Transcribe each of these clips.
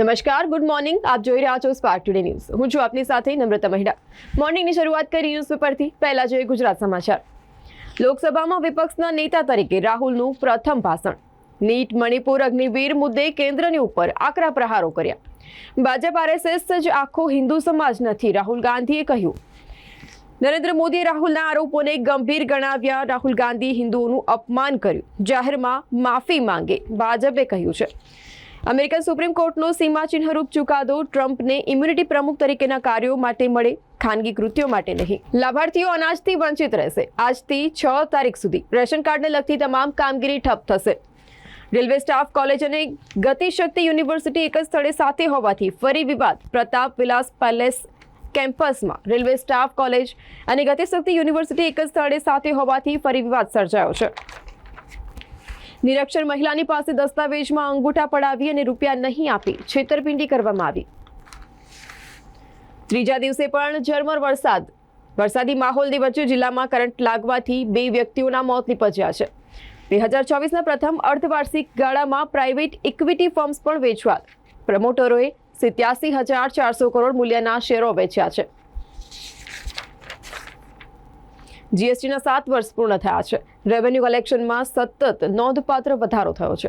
નમસ્કાર, good morning. આપ જોઈ રહ્યા છો સ્પાર્ક ટુડે ન્યૂઝ. હું છું આપની સાથે નમ્રતા મહેડા. મોર્નિંગની શરૂઆત કરી ન્યૂઝપેપરથી. પહેલા જોઈએ ગુજરાત સમાચાર. લોકસભામાં વિપક્ષના નેતા તરીકે રાહુલનું પ્રથમ ભાષણ. નીટ, મણિપુર, અગ્નિવીર મુદ્દે કેન્દ્રની ઉપર આકરા પ્રહારો કર્યા. ભાજપ આરએસએસ જ આખો હિન્દુ સમાજ નથી, રાહુલ ગાંધીએ કહ્યું. નરેન્દ્ર મોદીએ રાહુલના આરોપોને ગંભીર ગણાવ્યા. રાહુલ ગાંધી હિન્દુઓનું અપમાન કર્યું, જાહેરમાં માફી માંગે, ભાજપે કહ્યું છે. અમેરિકન સુપ્રીમ કોર્ટનો સીમાચિહ્નરૂપ ચુકાદો. ટ્રમ્પને ઇમ્યુનિટી પ્રમુખ તરીકેના કાર્યો માટે મળે, ખાનગી કૃત્યો માટે નહીં. લાભાર્થીઓ અનાજથી વંચિત રહેશે. આજથી 6 તારીખ સુધી રેશન કાર્ડને લગતી તમામ કામગીરી ઠપ થશે. રેલવે સ્ટાફ કોલેજ અને ગતિશક્તિ યુનિવર્સિટી એક જ સ્થળે સાથે હોવાથી ફરી વિવાદ. પ્રતાપ વિલાસ પેલેસ કેમ્પસમાં રેલવે સ્ટાફ કોલેજ અને ગતિશક્તિ યુનિવર્સિટી એક જ સ્થળે સાથે હોવાથી ફરી વિવાદ સર્જાયો છે. નિરક્ષર મહિલાની પાસે દસ્તાવેજમાં અંગૂઠા પડાવી અને રૂપિયા નહીં આપી છેતરપિંડી કરવામાં આવી. ત્રીજા દિવસે પણ ઝરમર વરસાદી માહોલની વચ્ચે જિલ્લામાં કરંટ લાગવાથી 2 વ્યક્તિઓના મોત નીપજ્યા છે. 2024ના પ્રથમ અર્ધવાર્ષિક ગાળામાં પ્રાઇવેટ ઇક્વિટી ફર્મ્સ પણ વેચવા. પ્રમોટરોએ 87,400 કરોડ મૂલ્યના શેરો વેચ્યા છે. જીએસટીના 7 વર્ષ પૂર્ણ થયા છે. રેવન્યુ કલેક્શનમાં સતત નોંધપાત્ર વધારો થયો છે.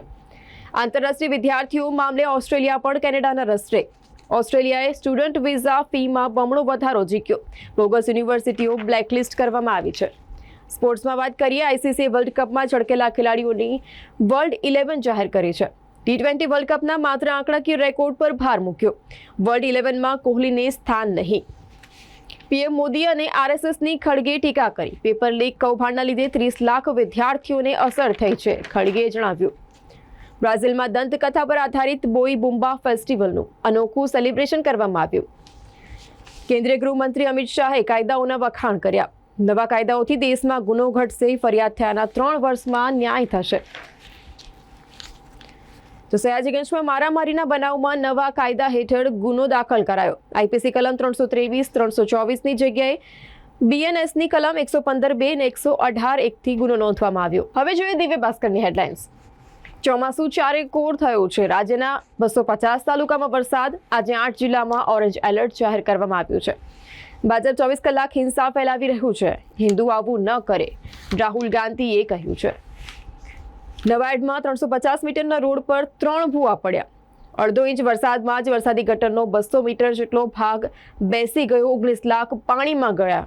આંતરરાષ્ટ્રીય વિદ્યાર્થીઓ મામલે ઓસ્ટ્રેલિયા પણ કેનેડાના રસ્તે. ઓસ્ટ્રેલિયાએ સ્ટુડન્ટ વિઝા ફીમાં બમણો વધારો ઝીક્યો. બોગસ યુનિવર્સિટીઓ બ્લેકલિસ્ટ કરવામાં આવી છે. સ્પોર્ટ્સમાં વાત કરીએ. આઈસીસી વર્લ્ડ કપમાં ઝળકેલા ખેલાડીઓની વર્લ્ડ 11 જાહેર કરી છે. T20 વર્લ્ડ કપના માત્ર આંકડાકીય રેકોર્ડ પર ભાર મૂક્યો. વર્લ્ડ 11માં કોહલીને સ્થાન નહીં. પીએમ મોદી અને આરએસએસની ખડગે ટીકા કરી. પેપર લીક કૌભાંડના લીધે 30 લાખ વિદ્યાર્થીઓને અસર થઈ છે, ખડગેએ જણાવ્યું. બ્રાઝિલમાં દંતકથા પર આધારિત બોઈ બુમ્બા ફેસ્ટિવલનું અનોખું સેલિબ્રેશન કરવામાં આવ્યું. કેન્દ્રીય ગૃહમંત્રી અમિત શાહે કાયદાઓના વખાણ કર્યા. નવા કાયદાઓથી દેશમાં ગુનો ઘટશે. ફરિયાદ થયાના 3 વર્ષમાં ન્યાય થશે. તો સયાજીગંજમાં મારામારીના બનાવમાં નવા કાયદા હેઠળ ગુનો દાખલ કરાયો. આઈપીસી કલમ 323, 324ની જગ્યાએ બીએનએસની કલમ 115(2) અને 118(1) થી ગુનો નોંધવામાં આવ્યો. હવે જોઈએ દિવ્ય ભાસ્કરની હેડલાઇન્સ. ચોમાસું ચારેકોર થયું છે. રાજ્યના 250 તાલુકામાં વરસાદ. આજે 8 જિલ્લામાં ઓરેન્જ એલર્ટ જાહેર કરવામાં આવ્યું છે. ભાજપ 24 કલાક હિંસા ફેલાવી રહ્યું છે. હિન્દુ આવું ન કરે, રાહુલ ગાંધીએ કહ્યું છે. નવાડમાં 350 મીટરના રોડ પર 3 ભૂવા પડ્યા. અડધો ઇંચ વરસાદમાં જ વરસાદી ગટરનો 200 મીટર જેટલો ભાગ બેસી ગયો. 19 લાખ પાણીમાં ગયા.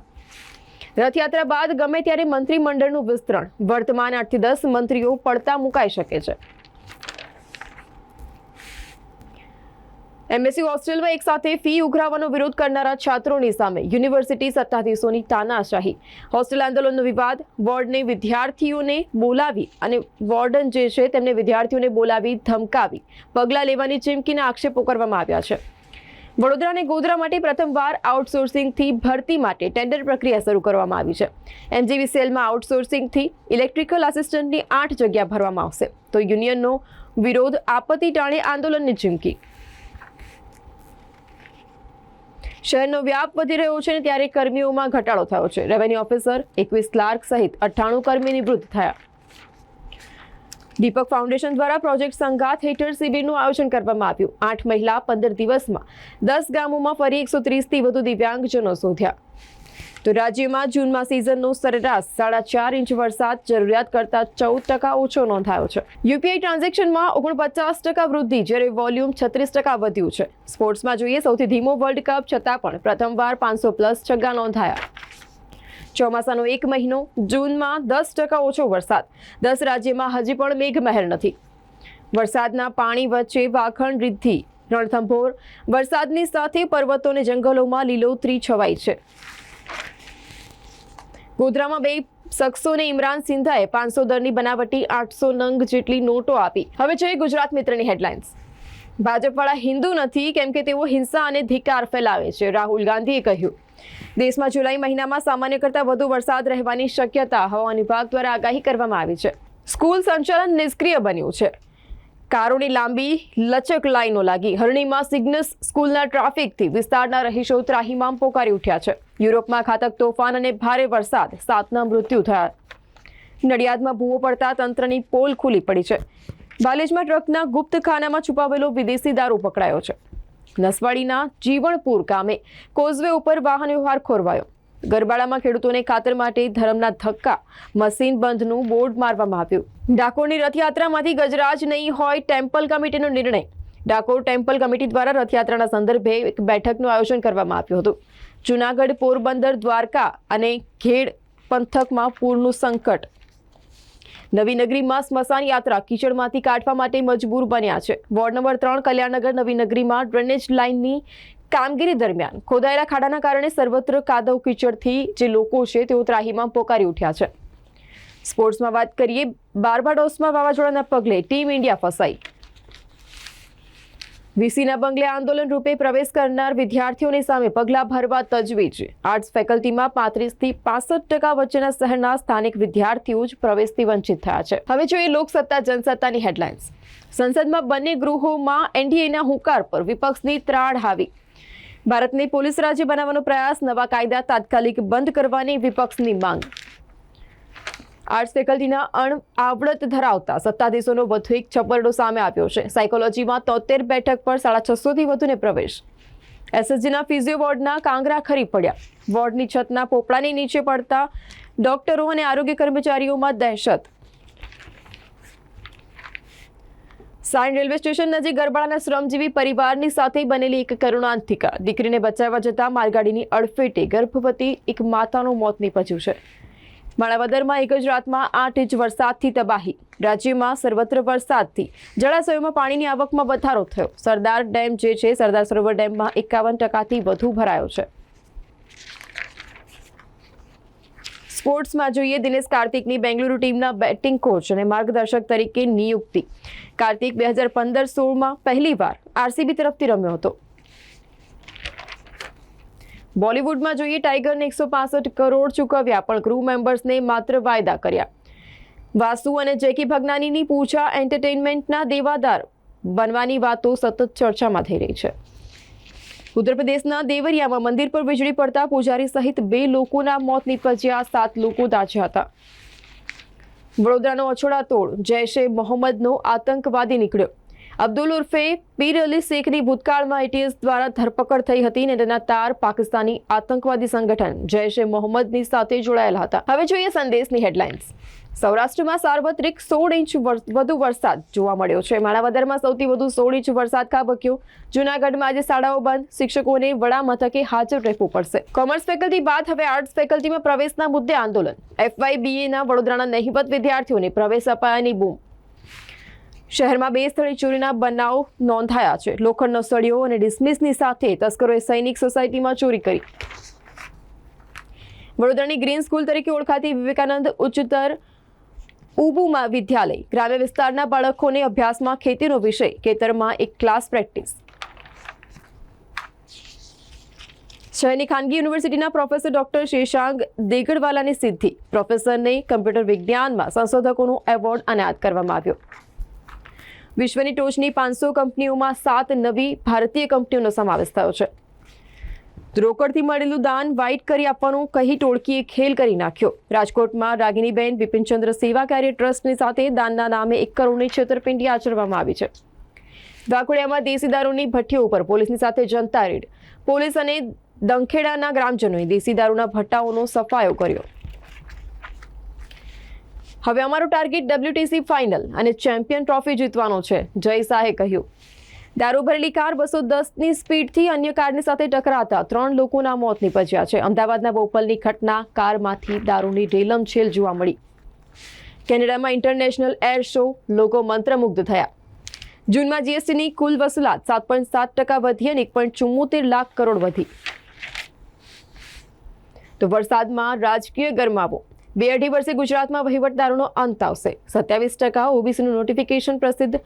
રથયાત્રા બાદ ગમે ત્યારે મંત્રીમંડળનું વિસ્તરણ. વર્તમાન 8 થી 10 મંત્રીઓ પડતા મુકાઈ શકે છે. એમએસયુ હોસ્ટેલમાં એક સાથે ફી ઉઘરાવવાનો વિરોધ કરનારા છાત્રોની સામે યુનિવર્સિટી સત્તાધીશોની તાનાશાહી. હોસ્ટેલ આંદોલનનો વિવાદ. વોર્ડને વિદ્યાર્થીઓને બોલાવી અને વોર્ડન જે છે તેમને વિદ્યાર્થીઓને બોલાવી ધમકાવી પગલાં લેવાની ચીમકીના આક્ષેપો કરવામાં આવ્યા છે. વડોદરા અને ગોધરા માટે પ્રથમવાર આઉટસોર્સિંગથી ભરતી માટે ટેન્ડર પ્રક્રિયા શરૂ કરવામાં આવી છે. એમજીવીસીએલમાં આઉટસોર્સિંગથી ઇલેક્ટ્રિકલ આસિસ્ટન્ટની 8 જગ્યા ભરવામાં આવશે. તો યુનિયનનો વિરોધ. આપત્તિ ટાણે આંદોલનની ચીમકી. શહેરનો વ્યાપ વધી રહ્યો છે અને ત્યારે કર્મીઓમાં ઘટાડો થયો છે. રેવન્યુ ઓફિસર, 21 ક્લાર્ક સહિત 98 કર્મી નિવૃત્ત થયા. દીપક ફાઉન્ડેશન દ્વારા પ્રોજેક્ટ સંઘાત હેઠળ શિબિરનું આયોજન કરવામાં આવ્યું. 8 મહિલા 15 દિવસમાં 10 ગામોમાં ફરી 130થી વધુ દિવ્યાંગજનો શોધ્યા. તો રાજ્યમાં જૂનમાં સિઝનનો સરેરાશ 4.5 ઇંચ વરસાદ. જરૂરિયાત કરતાં 14% ઓછો નોંધાયો છે. યુપીઆઈ ટ્રાન્ઝેક્શનમાં 49% વૃદ્ધિ, જ્યારે વોલ્યુમ 36% વધ્યું છે. સ્પોર્ટ્સમાં જોઈએ. સૌથી ધીમો વર્લ્ડ કપ છતાં પણ પ્રથમવાર 500+ છગ્ગા નોંધાયા. ચોમાસાનો 1 મહિનો. જૂનમાં 10% ઓછો વરસાદ. 10 રાજ્યમાં હજી પણ મેઘમહેર નથી. વરસાદના પાણી વચ્ચે વાખણ રિદ્ધિ. રણથંભોર. વરસાદની સાથે પર્વતો અને જંગલોમાં લીલોતરી છવાઈ છે. ગોધરામાં 2 શખ્સોને ઇમરાન સિંધાએ 500 દરની બનાવટી 800 નંગ જેટલી નોટો આપી. હવે જોઈએ ગુજરાત મિત્રની હેડલાઇન્સ. ભાજપવાળા હિન્દુ નથી કેમ કે તેઓ હિંસા અને ધિક્કાર ફેલાવે છે, રાહુલ ગાંધીએ કહ્યું. દેશમાં જુલાઈ મહિનામાં સામાન્ય કરતાં વધુ વરસાદ રહેવાની શક્યતા હવામાન વિભાગ દ્વારા આગાહી કરવામાં આવી છે. સ્કૂલ સંચાલન નિષ્ક્રિય બન્યું છે. કારોની લાંબી લચક લાઈનો લાગી. હરણીમાં સિગ્નસ સ્કૂલના ટ્રાફિકથી વિસ્તારના રહીશો ત્રાહિમામ પોકારી ઉઠ્યા છે. યુરોપમાં ઘાતક તોફાન અને ભારે વરસાદ. 7ના મૃત્યુ થયા. નડિયાદમાં ભૂવો પડતા તંત્રની પોલ ખુલ્લી પડી છે. બાલેજમાં ટ્રકના ગુપ્ત ખાનામાં છુપાવેલો વિદેશી દારૂ પકડાયો છે. નસવાડીના જીવણપુર ગામે કોઝવે ઉપર વાહન વ્યવહાર ખોરવાયો. ગરબાડામાં ખેડૂતોને ખાતર માટે ધરમના ધક્કા, મશીન બંધનું બોર્ડ મારવામાં આવ્યું. ડાકોરની રથયાત્રામાંથી ગજરાજ નહીં હોય ટેમ્પલ કમિટીનો નિર્ણય. ડાકોર ટેમ્પલ કમિટી દ્વારા રથયાત્રાના સંદર્ભે એક બેઠકનું આયોજન કરવામાં આવ્યું હતું. જૂનાગઢ, પોરબંદર, દ્વારકા અને ખેડ પંથકમાં પૂરનું સંકટ. નવી નગરીમાં સ્મશાન યાત્રા કીચડમાંથી કાઢવા માટે મજબૂર બન્યા છે. વોર્ડ નંબર 3 કલ્યાણનગર નવી નગરીમાં ડ્રેનેજ લાઇનની કામગીરી દરમિયાન ખોદાયેલા ખાડાના કારણે સર્વત્ર કાદવ કીચડથી જે લોકો છે તેઓ ત્રાહીમામ પોકારી ઉઠ્યા છે. સ્પોર્ટ્સમાં વાત કરીએ, બાર્બાડોસમાં વાવાઝોડાના પગલે ટીમ ઇન્ડિયા ફસાઈ. વીસીના બંગલે આંદોલન રૂપે પ્રવેશ કરનાર વિદ્યાર્થીઓની સામે પગલાં ભરવા તજવીજ. આર્ટ્સ ફેકલ્ટીમાં 35 થી 65% વચ્ચેના શહેરના સ્થાનિક વિદ્યાર્થીઓ જ પ્રવેશથી વંચિત થયા છે. હવે જોઈએ લોકસત્તા જનસત્તાની હેડલાઇન્સ. સંસદમાં બંને ગૃહોમાં એનડીએના હુંકાર પર વિપક્ષની ત્રાડ હાવી. ભારતને પોલીસ રાજ્ય બનાવવાનો પ્રયાસ, નવા કાયદા તાત્કાલિક બંધ કરવાની વિપક્ષની માંગ. આર્ટ્સ ફેકલ્ટીના અણઆવડત ધરાવતા સત્તાધીશોનો વધુ એક છપરડો સામે આવ્યો છે. સાયકોલોજીમાં 73 બેઠક પર 650થી વધુને પ્રવેશ. એસએસજીના ફિઝિયો વોર્ડના કાંગરા ખરી પડ્યા. વોર્ડની છતના પોપડાની નીચે પડતા ડોક્ટરો અને આરોગ્ય કર્મચારીઓમાં દહેશત. સાયણ રેલવે સ્ટેશન નજીક ગરબાડાના શ્રમજીવી પરિવારની સાથે બનેલી એક કરુણાંતિકા. દીકરીને બચાવવા જતા માલગાડીની અડફેટે ગર્ભવતી એક માતાનું મોત નીપજ્યું છે. માણાવદરમાં એક જ રાતમાં 8 ઇંચ વરસાદથી તબાહી. રાજ્યમાં સર્વત્ર વરસાદથી જળાશયોમાં પાણીની આવકમાં વધારો થયો. સરદાર ડેમ જે છે સરદાર સરોવર ડેમમાં 51%થી વધુ ભરાયો છે. સ્પોર્ટ્સમાં જોઈએ, દિનેશ કાર્તિકની બેંગલુરુ ટીમના બેટિંગ કોચ અને માર્ગદર્શક તરીકે નિયુક્તિ. કાર્તિક 2015-16માં પહેલીવાર આરસીબી તરફથી રમ્યો હતો. બોલિવૂડમાં જોઈએ, ટાઈગરને 165 કરોડ ચૂકવ્યા પણ ક્રૂ મેમ્બર્સને માત્ર વાયદા કર્યા. વાસુ અને જેકી ભગનાનીની પૂજા એન્ટરટેઇનમેન્ટના દેવાદાર બનવાની વાતો સતત ચર્ચામાં થઈ રહી છે. ઉત્તર પ્રદેશના દેવરિયામાં મંદિર પર વીજળી પડતા પૂજારી સહિત 2 લોકોના મોત નીપજ્યા, 7 લોકો દાઝ્યા હતા. વડોદરાનો અછોડા તોડ, જૈશે મોહમ્મદનો આતંકવાદી નીકળ્યો. અબ્દુલ ઉર્ફે પીર અલી શેખની ભૂતકાળમાં એટીએસ દ્વારા ધરપકડ થઈ હતી અને તેના તાર પાકિસ્તાની આતંકવાદી સંગઠન જૈશે મોહમ્મદની સાથે જોડાયેલા હતા. હવે જોઈએ સંદેશની હેડલાઇન્સ. સૌરાષ્ટ્રમાં સાર્વત્રિક 16 ઇંચ વધુ વરસાદ જોવા મળ્યો છે. માણાવદરમાં સૌથી વધુ 16 ઇંચ વરસાદ ખાબક્યો. જૂનાગઢમાં આજે શાળાઓ બંધ, શિક્ષકોને વડા મથકે હાજર રહેવું પડશે. કોમર્સ ફેકલ્ટી બાદ હવે આર્ટ્સ ફેકલ્ટીમાં પ્રવેશના મુદ્દે આંદોલન. FYBAના વડોદરાના નહિવત વિદ્યાર્થીઓને પ્રવેશ અપાયાની બૂમ. શહેરમાં 2 સ્થળે ચોરીના બનાવ નોંધાયા છે. લોખંડનો સળિયો અને ડિસમિસની સાથે તસ્કરોએ સૈનિક સોસાયટીમાં ચોરી કરી. વડોદરાની ગ્રીન સ્કૂલ તરીકે ઓળખાતી વિવેકાનંદ ઉચ્ચતર ઉબુમાં વિદ્યાલય. ગ્રામ્ય વિસ્તારના બાળકોને અભ્યાસમાં ખેતીનો વિષય, ખેતરમાં એક ક્લાસ પ્રેક્ટિસ. શહેરની ખાનગી યુનિવર્સિટીના પ્રોફેસર ડોક્ટર શેશાંગ દેગડવાલાની સિદ્ધિ. પ્રોફેસરને કમ્પ્યુટર વિજ્ઞાનમાં સંશોધકોનો એવોર્ડ એનાયત કરવામાં આવ્યો. વિશ્વની ટોચની 500 કંપનીઓમાં 7 નવી ભારતીય કંપનીઓનો સમાવેશ થયો છે. રોકડથી મળેલું દાન વાઇટ કરી આપવાનું કહી ટોળકીએ ખેલ કરી નાખ્યો. રાજકોટમાં રાગિણીબેન બિપિનચંદ્ર સેવા કાર્ય ટ્રસ્ટની સાથે દાનના નામે 1 કરોડની છેતરપિંડી આચરવામાં આવી છે. વાઘોડિયામાં દેશી દારૂની ભઠ્ઠીઓ ઉપર પોલીસની સાથે જનતા રેડ. પોલીસ અને દંખેડાના ગ્રામજનોએ દેશી દારૂના ભઠ્ઠાઓનો સફાયો કર્યો. હવે અમારો ટાર્ગેટ WTC ફાઇનલ અને ચેમ્પિયન ટ્રોફી જીતવાનો છે, જય શાહે કહ્યું. દારૂ ભરેલી કાર 210ની સ્પીડથી અન્ય કારની સાથે ટકરાતા 3 લોકોના મોત નીપજ્યા છે. અમદાવાદના બોપલની ઘટના, કારમાંથી દારૂની રેલમછેલ જોવા મળી. કેનેડામાં ઇન્ટરનેશનલ એર શો, લોકો મંત્રમુગ્ધ થયા. જૂનમાં જીએસટીની કુલ વસૂલાત 7.7% વધી અને 1.74 લાખ કરોડ વધી. તો વરસાદમાં રાજકીય ગરમાવો. 2-2.5 વર્ષે ગુજરાતમાં વહીવટદારોનો અંત આવશે. 27% ઓબીસીનું નોટિફિકેશન પ્રસિદ્ધ.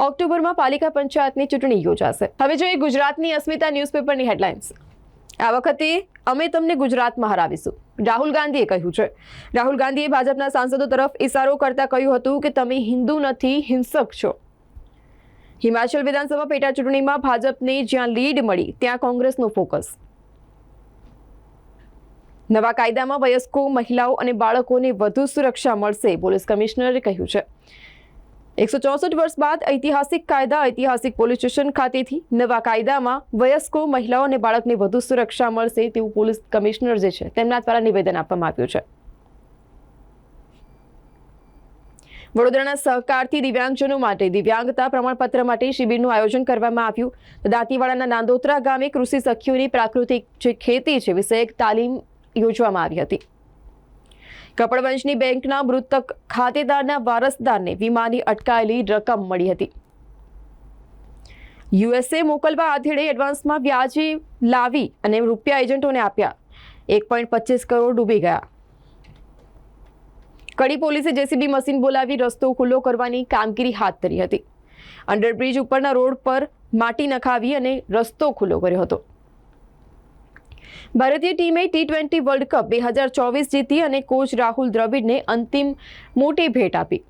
ઓક્ટોબરમાં પાલિકા પંચાયતની ચૂંટણી યોજાશે. હવે જોઈએ ગુજરાતની અસ્મિતા ન્યૂઝપેપરની હેડલાઇન્સ. આ વખતે અમે તમને ગુજરાતમાં હરાવીશું, રાહુલ ગાંધીએ કહ્યું છે. રાહુલ ગાંધીએ ભાજપના સાંસદો તરફ ઇશારો કરતા કહ્યું હતું કે તમે હિન્દુ નથી, હિંસક છો. હિમાચલ વિધાનસભા પેટા ચૂંટણીમાં ભાજપને જ્યાં લીડ મળી ત્યાં કોંગ્રેસનું ફોકસ. નવા કાયદામાં વયસ્કો, મહિલાઓ અને બાળકોને વધુ સુરક્ષા મળશે, પોલીસ કમિશનરે કહ્યું છે. 164 વર્ષ બાદ ઐતિહાસિક કાયદા ઐતિહાસિક પોલીસ સ્ટેશન ખાતેથી નવા કાયદામાં વયસ્કો મહિલાઓ અને બાળકને વધુ સુરક્ષા મળશે તેવું પોલીસ કમિશનર જે છે તેમના દ્વારા નિવેદન આપવામાં આવ્યું છે. વડોદરાના સહકારથી દિવ્યાંગજનો માટે દિવ્યાંગતા પ્રમાણપત્ર માટે શિબિરનું આયોજન કરવામાં આવ્યું. દાંતીવાડાના નાંદોત્રા ગામે કૃષિ સખીઓની પ્રાકૃતિક જે ખેતી છે વિષયક તાલીમ યોજવામાં આવી હતી. કપડવંશની બેંકના મૃતક ખાતેદારના વારસદારને વીમાની અટકાયેલી રકમ મળી હતી. યુએસએ મોકલવા આધેડે એડવાન્સમાં વ્યાજે લાવી અને રૂપિયા એજન્ટોને આપ્યા. 1.25 કરોડ ડૂબી ગયા. કડી પોલીસે જેસીબી મશીન બોલાવી રસ્તો ખુલ્લો કરવાની કામગીરી હાથ ધરી હતી. અંડરબ્રિજ ઉપરના રોડ પર માટી નખાવી અને રસ્તો ખુલ્લો કર્યો હતો. ભારતીય ટીમે T20 વર્લ્ડ કપ 2024 જીતી અને કોચ રાહુલ દ્રવિડને અંતિમ મોટી ભેટ આપી.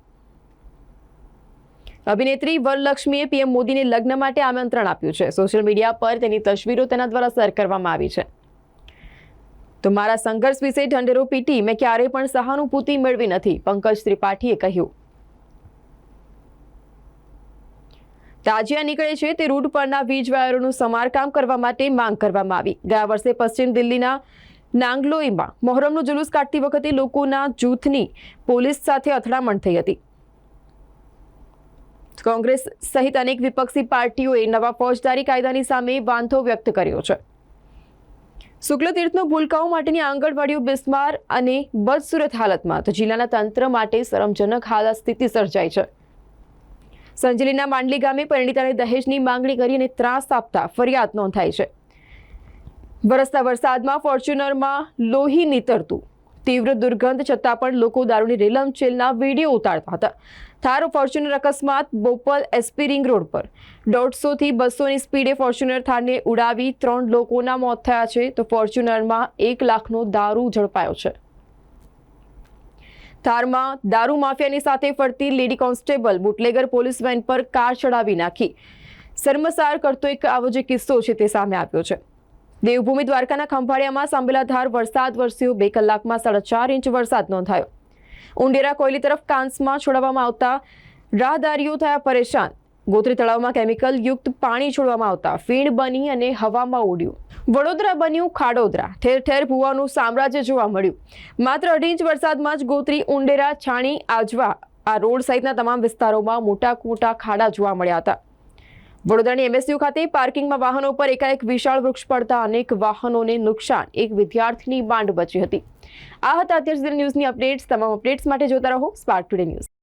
અભિનેત્રી વરલક્ષ્મીએ પીએમ મોદીને લગ્ન માટે આમંત્રણ આપ્યું છે. સોશિયલ મીડિયા પર તેની તસવીરો તેના દ્વારા શેર કરવામાં આવી છે. તો મારા સંઘર્ષ વિશે ઢંઢેરો પીટી મેં ક્યારેય પણ સહાનુભૂતિ મેળવી નથી, પંકજ ત્રિપાઠીએ કહ્યું. તાજિયા નીકળે છે તે રૂટ પરના વીજ વાયરોનું સમારકામ કરવા માટે માંગ કરવામાં આવી. ગયા વર્ષે પશ્ચિમ દિલ્હીના નાંગલોઈમાં મોહરમનું જુલુસ કાઢતી વખતે લોકોના જૂથની પોલીસ સાથે અથડામણ થઈ હતી. કોંગ્રેસ સહિત અનેક વિપક્ષી પાર્ટીઓએ નવા ફોજદારી કાયદાની સામે વાંધો વ્યક્ત કર્યો છે. શુક્લતીર્થનો ભૂલકાઓ માટેની આંગણવાડીઓ બિસ્માર અને બદસુરત હાલતમાં, તો જિલ્લાના તંત્ર માટે શરમજનક હાલત સ્થિતિ સર્જાઈ છે. સંજલીના માંડલી ગામે પરિણીતાને દહેજની માંગણી કરી અને ત્રાસ આપતા ફરિયાદ નોંધાઈ છે. વરસતા વરસાદમાં ફોર્ચ્યુનરમાં લોહી નીતરતું, તીવ્ર દુર્ગંધ છતાં પણ લોકો દારૂની રેલમચેલના વિડીયો ઉતારતા હતા. થાર ફોર્ચ્યુનર અકસ્માત બોપલ એસપી રિંગ રોડ પર 150 થી 200ની સ્પીડે ફોર્ચ્યુનર થારને ઉડાવી 3 લોકોના મોત થયા છે. તો ફોર્ચ્યુનરમાં 1 લાખનો દારૂ ઝડપાયો છે. થારમાં દારૂ માફિયાની સાથે ફરતી lady constable bootlegger police van પર કાર ચડાવી નાખી શર્મસાર કરતો એક આવો જે કિસ્સો છે તે સામે આવ્યો છે. દેવભૂમિ દ્વારકાના ખંભાળિયામાં સાંબેલાધાર વરસાદ વરસ્યો. 2 કલાકમાં 4.5 ઇંચ વરસાદ નોંધાયો. ઉંડેરા કોયલી તરફ કાંસમાં છોડવામાં આવતા રાહદારીઓ થયા પરેશાન. ગોત્રી તળાવમાં કેમિકલ યુક્ત પાણી છોડવામાં આવતા ફીણ બની અને હવામાં ઉડ્યું. વડોદરા બન્યું ખાડોદરા, ઠેર ઠેર ભૂવાનું સામ્રાજ્ય જોવા મળ્યું. માત્ર 2.5 ઇંચ વરસાદમાં જ ગોત્રી, ઉંડેરા, છાણી, આજવા આ રોડ સહિતના તમામ વિસ્તારોમાં મોટા ખાડા જોવા મળ્યા હતા. વડોદરાની MSU ખાતે પાર્કિંગમાં વાહનો પર એકાએક વિશાળ વૃક્ષ પડતા અનેક વાહનોને નુકસાન, એક વિદ્યાર્થીની માંડ બચી હતી. આ હતા અત્યાર સુધી ન્યૂઝની અપડેટ્સ. તમામ અપડેટ્સ માટે જોતા રહો સ્પાર્ક ટુડે ન્યૂઝ.